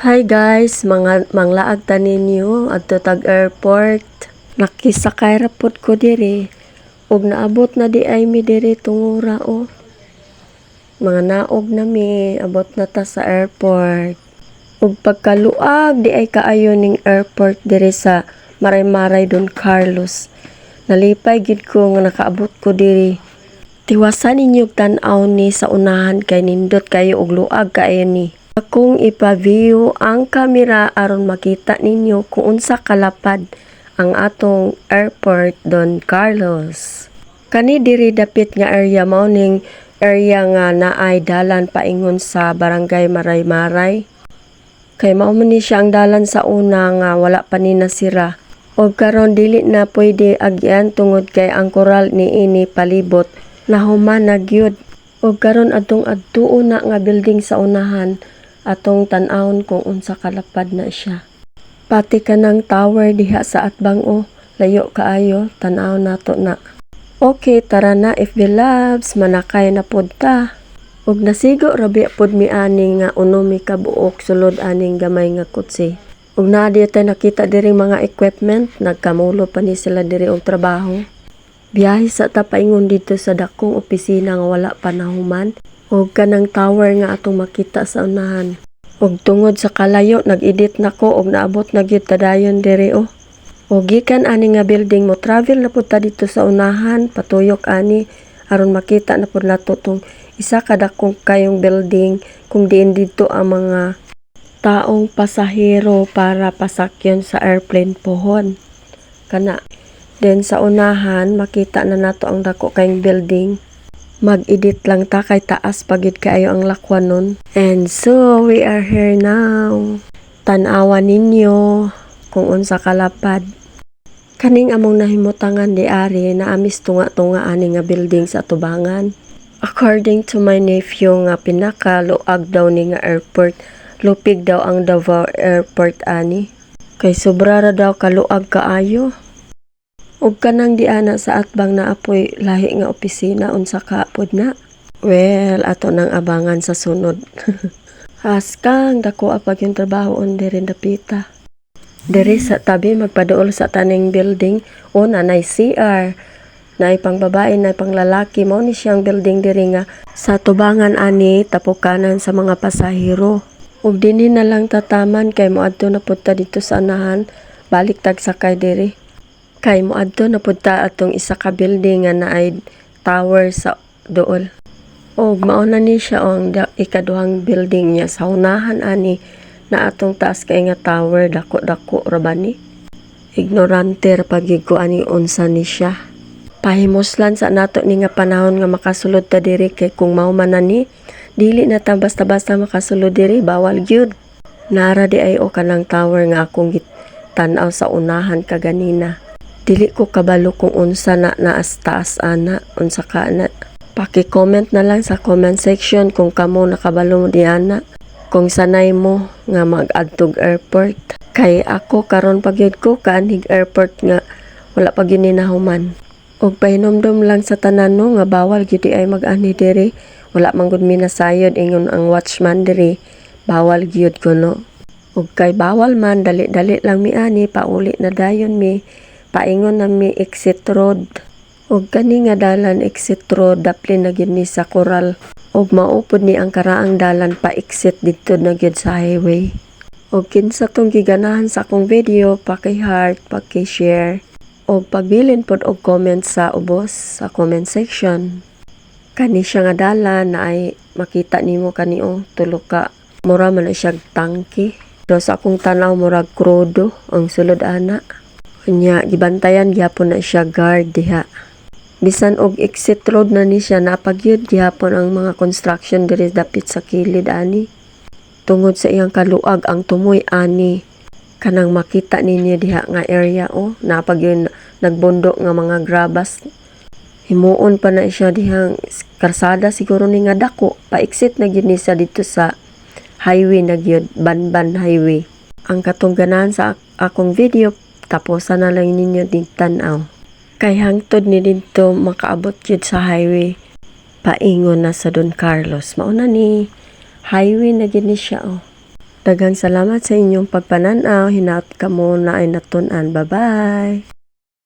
Hi guys, mga manglaag ta ninyo adto tag airport. Nakisakay ra pud ko diri ug naabot na di ay mi diri tungura o. Mga naog na mi, abot na ta sa airport. Ug pagkaluag di ay kaayo ning airport diri sa Maray-Maray Don Carlos. Nalipay gid ko nga nakaabot ko diri. Tiwasan ninyo tan-aw ni sa unahan kay nindot kayo ug luag kaayo ni. Akong ipa-view ang kamera aron makita ninyo kung unsa kalapad ang atong airport Don Carlos. Kani diri dapit nga area mao ning area nga naay dalan paingon sa barangay Maray-Maray. Kay mao man ni siya ang dalan sa una nga wala pa ni nasira. Og karon dili na pwede agyan tungod kay ang koral niini palibot nahuman na gyud. Og karon atong adtuo na nga building sa unahan atong tan-awon kung unsa kalapad na siya. Pati kanang tower diha sa atbang o, layo kaayo, tan-aw nato na. Okay, tara na FB Labs, manakay na pod ta. Ug nasigo rabi pod mi ani nga uno mi kabuok sulod aning gamay nga kutsi. Ug naa di tay nakita diri mga equipment, nagkamulo pa ni sila diri og trabaho. Biyahe sa tapaingon dito sa dakong opisina nga wala pa nahuman. Og kanang tower nga atong makita sa unahan. Og tungod sa kalayo nag-edit nako og naabot na gyud tadayon diri o. Og gikan ani nga building mo travel na pud ta dito sa unahan, patuyok ani aron makita na pud nato tong isa ka dakong kayong building kung diin dito ang mga taong pasahero para pasakyon sa airplane pohon. Kana then sa unahan makita na nato ang dako kayong building. Mag-edit lang ta kay taas pagid kaayo ang lakwan nun. And so, we are here now. Tan-awan ninyo kung unsa kalapad. Kaning among nahimutangan di ari na amis tunga-tunga ani nga building sa tubangan. According to my nephew nga pinakaluag daw ni nga airport, lupig daw ang Davao Airport ani. Kay sobra ra daw kaluag kaayo. Ug kanang diana sa atbang na apoy lahi nga opisina unsa ka pod na. Well, ato nang abangan sa sunod. Haskang dako apag yung trabaho on diri dapita. Diri sa tabi magpaduol sa taning building o nanay CR. Naay pang babae, naay pang lalaki, mao ni siyang building diri nga sa tubangan ani tapukanan sa mga pasahero. Ug dinhi na lang tataman kay moadto na pud ta dito sa anahan, balik tag sakay diri. Kay moadto na pud ta atong isa ka building nga naay tower sa dool. Og mao na ni siya ang ikaduhang building niya sa unahan ani na atong taas kay nga tower dako-dako ra ba ni. Ignorante ra pagid ko ani unsa ni siya. Pahimuslan sa nato ni nga panahon nga makasulod ta diri kay kung mao man ni dili na ta basta-basta makasulod diri, bawal gyud. Nara di ay o kanang tower nga akong tan-aw sa unahan kaganina. Dili ko kabalo kung unsa na naas taas ana, unsa ka na. Paki-comment na lang sa comment section kung kamo nakabalo mo diana. Kung sanay mo nga mag-adtog airport. Kay ako karon pagyud ko kaanig airport nga wala pa gyud ni nahuman. Og pahinomdom lang sa tanan no nga bawal gyud ay mag-ani diri. Wala man gud mi nasayod ingon ang watchman diri. Bawal gyud kuno. Og kay bawal man dali-dali lang mi ani pauli na dayon mi. Paingon na mi exit road. Og kani nga dalan exit road dapli na gyud ni sa koral. Og maupod ni ang karaang dalan pa exit dito na gyud sa highway. Og kinsa tong giganahan sa akong video, paki-heart, paki-share. Og pagbilin pod og comment sa ubos sa comment section. Kani siya nga dalan na ay makita nimo kaniong tulo ka. Mura man na siya tangke. Do sa akong tanaw murag krudo ang sulod ana. Kanya gibantayan gyapon na siya guard diha. Bisan og exit road na ni siya napagyud gyapon ang mga construction diri dapit sa kilid ani. Tungod sa iyang kaluag ang tumoy ani kanang makita ninyo diha nga area o napagyud nagbundok nga mga grabas. Himuon pa na siya dihang karsada siguro ni nga dako pa exit na gyud ni sa dito sa highway na gyud Banban Highway. Ang katungganan sa akong video taposan na lang ninyo din tanaw. Kay hangtod ni dito makaabot jud sa highway. Paingon na sa Don Carlos. Mauna ni highway na gini siya oh. Daghang salamat sa inyong pagpananaw. Hinaot kamo na ay natun-an. Bye-bye!